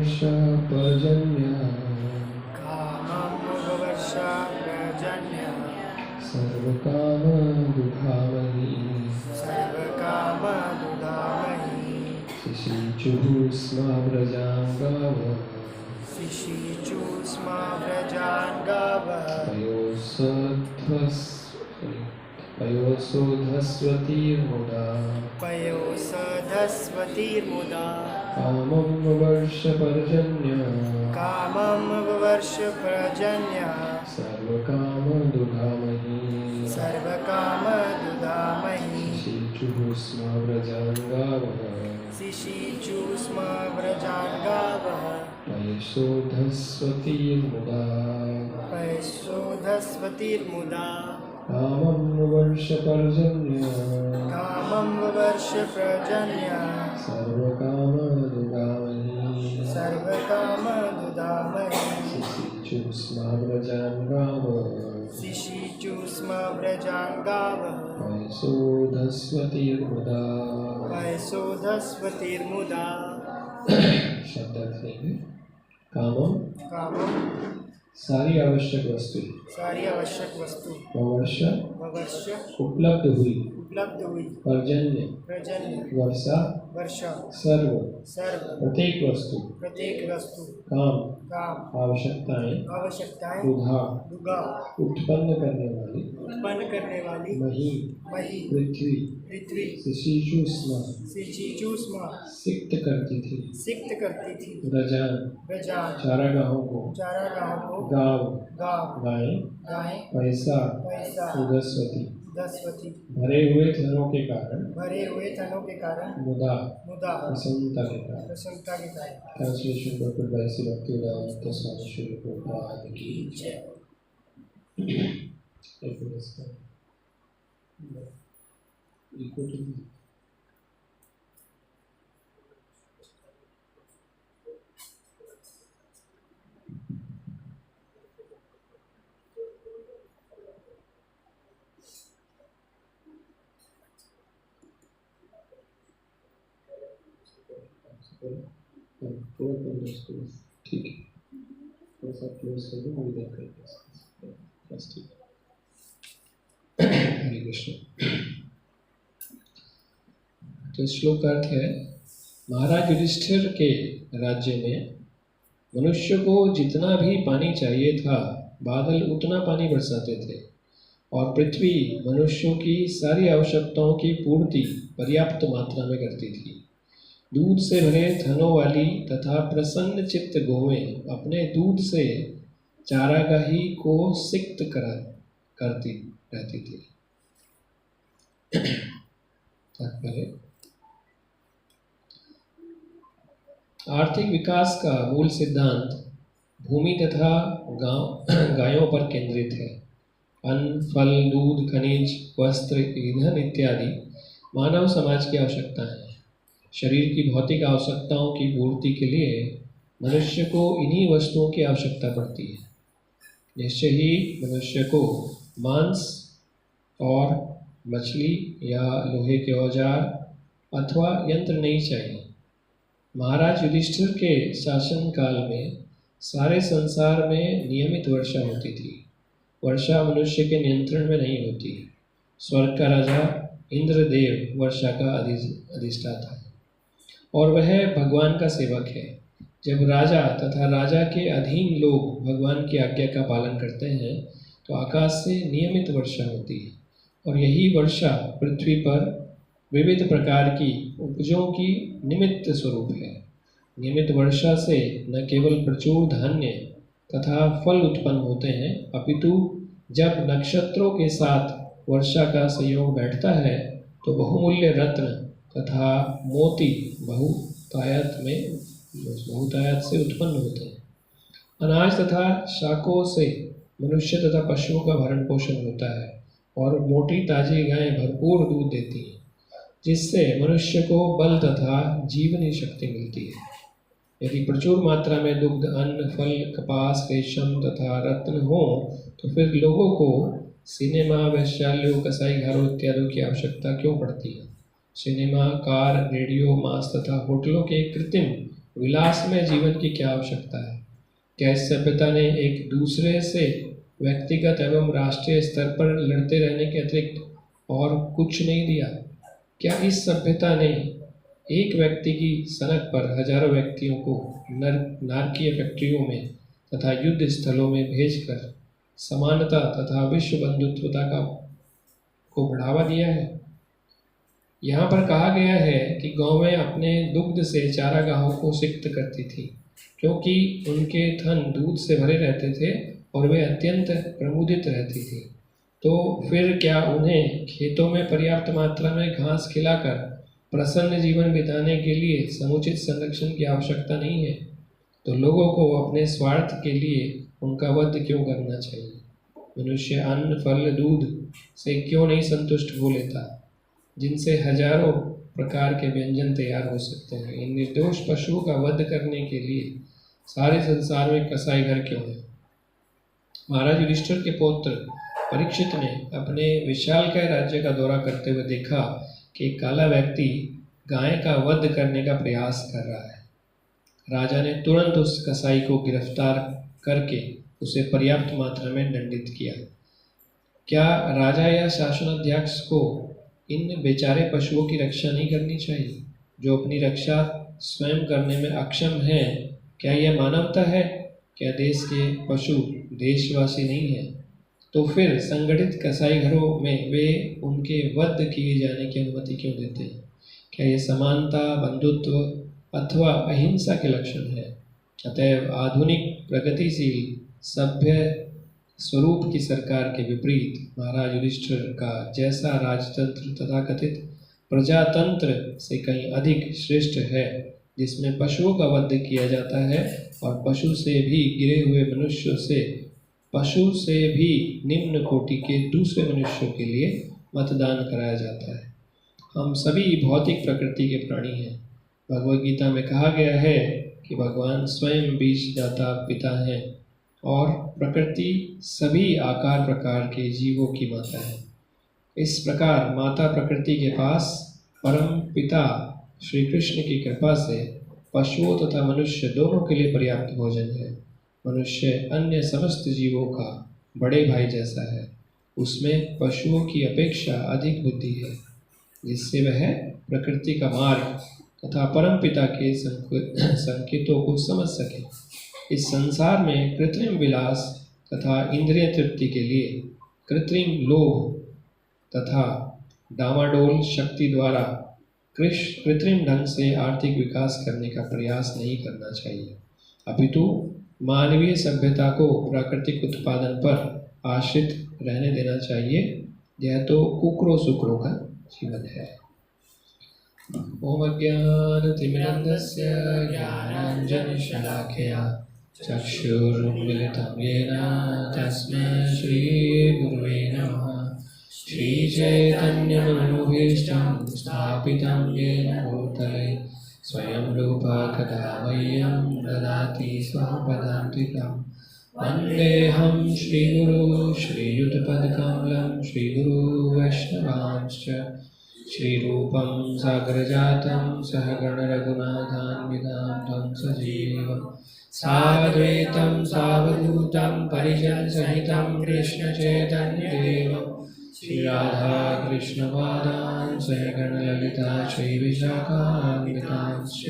काममवर्षपर्जन्य सर्वकामदुघामहि शिशिचुः स्म व्रजाङ्गावः पयोसधस्वतीर्मुदा काममवर्षपर्जन्य सर्वकामदुघामहि शिशिचुः स्म व्रजाङ्गावः पयोसधस्वतीर्मुदा काममवर्षपर्जन्य सर्वकामदुघामहि शिशिचुः स्म व्रजाङ्गावः पयोसधस्वतीर्मुदा शब्दार्थ लेंगे। कामम कामम सारी आवश्यक वस्तु ववर्ष उपलब्ध हुई पर्जन्य वर्षा सर्व प्रत्येक वस्तु काम आवश्यकताएं दुधा उत्पन्न करने वाली मही पृथ्वी शिशिचु स्म सिक्त करती थी व्रजान चारागाहों को गाँव गायें पैसा उदस्वती भरे हुए धनों के कारण मुदा प्रसन्नता के कारण। ट्रांसलेशन डॉक्टर वैसी भक्तिवेदांत स्वामी श्री प्रभुपाद की जय। ठीक है, थोड़ा सा क्लोज कर दो, हम इधर करेंगे बस। ठीक है, हरे कृष्ण। तो श्लोक का अर्थ है, महाराज युधिष्ठिर के राज्य में मनुष्य को जितना भी पानी चाहिए था बादल उतना पानी बरसाते थे, और पृथ्वी मनुष्यों की सारी आवश्यकताओं की पूर्ति पर्याप्त मात्रा में करती थी। दूध से भरे थनों वाली तथा प्रसन्न चित्त गौएं अपने दूध से चारागाही को सिक्त करती रहती थी। आर्थिक विकास का मूल सिद्धांत भूमि तथा गायों पर केंद्रित है। अन्न, फल, दूध, खनिज, वस्त्र, ईंधन इत्यादि मानव समाज की आवश्यकताएं हैं। शरीर की भौतिक आवश्यकताओं की पूर्ति के लिए मनुष्य को इन्हीं वस्तुओं की आवश्यकता पड़ती है। निश्चय ही मनुष्य को मांस और मछली या लोहे के औजार अथवा यंत्र नहीं चाहिए। महाराज युधिष्ठिर के शासन काल में सारे संसार में नियमित वर्षा होती थी। वर्षा मनुष्य के नियंत्रण में नहीं होती। स्वर्ग का राजा इंद्रदेव वर्षा का अधिष्ठाता है और वह भगवान का सेवक है। जब राजा तथा राजा के अधीन लोग भगवान की आज्ञा का पालन करते हैं तो आकाश से नियमित वर्षा होती है, और यही वर्षा पृथ्वी पर विविध प्रकार की उपजों की निमित्त स्वरूप है। नियमित वर्षा से न केवल प्रचुर धान्य तथा फल उत्पन्न होते हैं, अपितु जब नक्षत्रों के साथ वर्षा का संयोग बैठता है तो बहुमूल्य रत्न तथा मोती बहुतायत से उत्पन्न होते हैं। अनाज तथा शाकों से मनुष्य तथा पशुओं का भरण पोषण होता है और मोटी ताजी गायें भरपूर दूध देती हैं, जिससे मनुष्य को बल तथा जीवनी शक्ति मिलती है। यदि प्रचुर मात्रा में दुग्ध, अन्न, फल, कपास, रेशम तथा रत्न हो तो फिर लोगों को सिनेमा, वैश्यालयों, कसाई घरों इत्यादि की आवश्यकता क्यों पड़ती है? सिनेमा, कार, रेडियो, मांस तथा होटलों के कृत्रिम विलास में जीवन की क्या आवश्यकता है? क्या इस सभ्यता ने एक दूसरे से व्यक्तिगत एवं राष्ट्रीय स्तर पर लड़ते रहने के अतिरिक्त और कुछ नहीं दिया? क्या इस सभ्यता ने एक व्यक्ति की सनक पर हजारों व्यक्तियों को नारकीय फैक्ट्रियों में तथा युद्ध स्थलों में भेजकर समानता तथा विश्व बंधुत्वता को बढ़ावा दिया है? यहाँ पर कहा गया है कि गौवें अपने दुग्ध से चारागाहों को सिक्त करती थी, क्योंकि उनके थन दूध से भरे रहते थे और वे अत्यंत प्रमुदित रहती थी। तो फिर क्या उन्हें खेतों में पर्याप्त मात्रा में घास खिलाकर प्रसन्न जीवन बिताने के लिए समुचित संरक्षण की आवश्यकता नहीं है? तो लोगों को अपने स्वार्थ के लिए उनका वध क्यों करना चाहिए? मनुष्य अन्न, फल, दूध से क्यों नहीं संतुष्ट हो लेता, जिनसे हजारों प्रकार के व्यंजन तैयार हो सकते हैं? इन निर्दोष पशुओं का वध करने के लिए सारे संसार में कसाई घर क्यों है? महाराज युधिष्ठिर के पौत्र परीक्षित ने अपने विशालकाय राज्य का दौरा करते हुए देखा कि एक काला व्यक्ति गाय का वध करने का प्रयास कर रहा है। राजा ने तुरंत उस कसाई को गिरफ्तार करके उसे पर्याप्त मात्रा में दंडित किया। क्या राजा या शासनाध्यक्ष को इन बेचारे पशुओं की रक्षा नहीं करनी चाहिए, जो अपनी रक्षा स्वयं करने में अक्षम हैं? क्या यह मानवता है? क्या देश के पशु देशवासी नहीं हैं? तो फिर संगठित कसाई घरों में वे उनके वध किए जाने की अनुमति क्यों देते हैं? क्या यह समानता, बंधुत्व अथवा अहिंसा के लक्षण है? अतएव आधुनिक प्रगतिशील सभ्य स्वरूप की सरकार के विपरीत महाराज युधिष्ठिर का जैसा राजतंत्र तथाकथित प्रजातंत्र से कहीं अधिक श्रेष्ठ है, जिसमें पशुओं का वध किया जाता है और पशु से भी गिरे हुए मनुष्यों से, पशु से भी निम्न कोटि के दूसरे मनुष्यों के लिए मतदान कराया जाता है। हम सभी भौतिक प्रकृति के प्राणी हैं। भगवद गीता में कहा गया है कि भगवान स्वयं बीजदाता पिता हैं और प्रकृति सभी आकार प्रकार के जीवों की माता है। इस प्रकार माता प्रकृति के पास परम पिता श्री कृष्ण की कृपा से पशुओं तथा मनुष्य दोनों के लिए पर्याप्त भोजन है। मनुष्य अन्य समस्त जीवों का बड़े भाई जैसा है। उसमें पशुओं की अपेक्षा अधिक बुद्धि है, जिससे वह प्रकृति का मार्ग तथा परम पिता के संकेतों को समझ सके। इस संसार में कृत्रिम विलास तथा इंद्रिय तृप्ति के लिए कृत्रिम लोभ तथा डामाडोल शक्ति द्वारा कृत्रिम ढंग से आर्थिक विकास करने का प्रयास नहीं करना चाहिए, अपितु मानवीय सभ्यता को प्राकृतिक उत्पादन पर आश्रित रहने देना चाहिए। यह तो कुकरों सुकरों का जीवन है। ओम अज्ञानतिमिरन्धस्य ज्ञानाञ्जनशलाकया चक्षुरुन्मिलितं येन तस्मै श्रीगुरुवे नमः। श्रीचैतन्यमनोभीष्टं स्थापितं येन भूतले स्वयं रूपा कदा मह्यं ददाति स्वपदान्तिकं। वन्देऽहं श्रीगुरु श्रीयुतपदकमलं श्रीगुरु वैष्णवांश्च श्रीरूपं साग्रजातं सहगणरघुनाथान्वितां तं सजीवं साद्वैतं सावधूतं परिजनसहितं कृष्णचैतन्यदेवं श्रीराधा कृष्णपादान् सहगणललिता श्रीविशाखान्वितांश्च।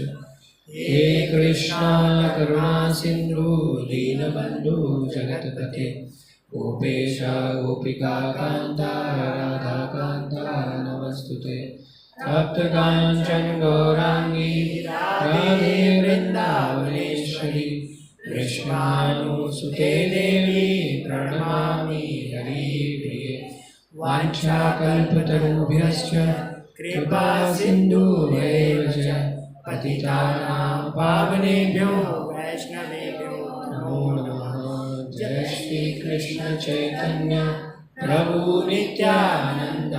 हे कृष्णा करुणा सिन्धु दीनबन्धु जगत्पते गोपेश गोपिका कान्ता राधाकान्ता नमस्तुते। तप्तकाञ्चन गौराङ्गी राधे वृन्दावनेश्वरी कृष्णानुसुते देवी प्रणमामि हरिप्रिये। वाञ्छाकल्पतरुभ्यश्च कृपा सिन्धुभ्यैव च पतितानां पावनेभ्यो वैष्णवेभ्यो नमो नमः। जय श्री कृष्ण चैतन्य प्रभु नित्यानंद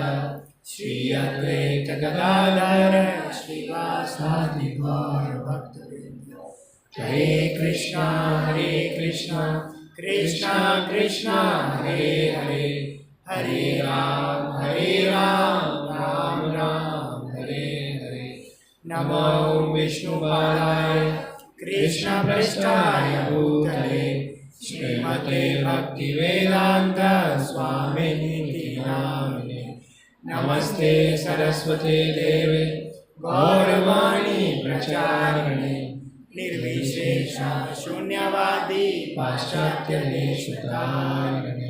श्री अद्वैत गदाधर श्रीवासादि गौर भक्तवृंद। हरे कृष्णा कृष्णा कृष्णा हरे हरे, हरे राम राम राम हरे हरे। नमो विष्णुपादाय कृष्णपृष्ठाय भूतले श्रीमते भक्तिवेदान्त स्वामिनिति नामिने। नमस्ते सरस्वते देवे गौरवाणी प्रचारिणे निर्विशेष शून्यवादी पाश्चात्य देशतारिणे।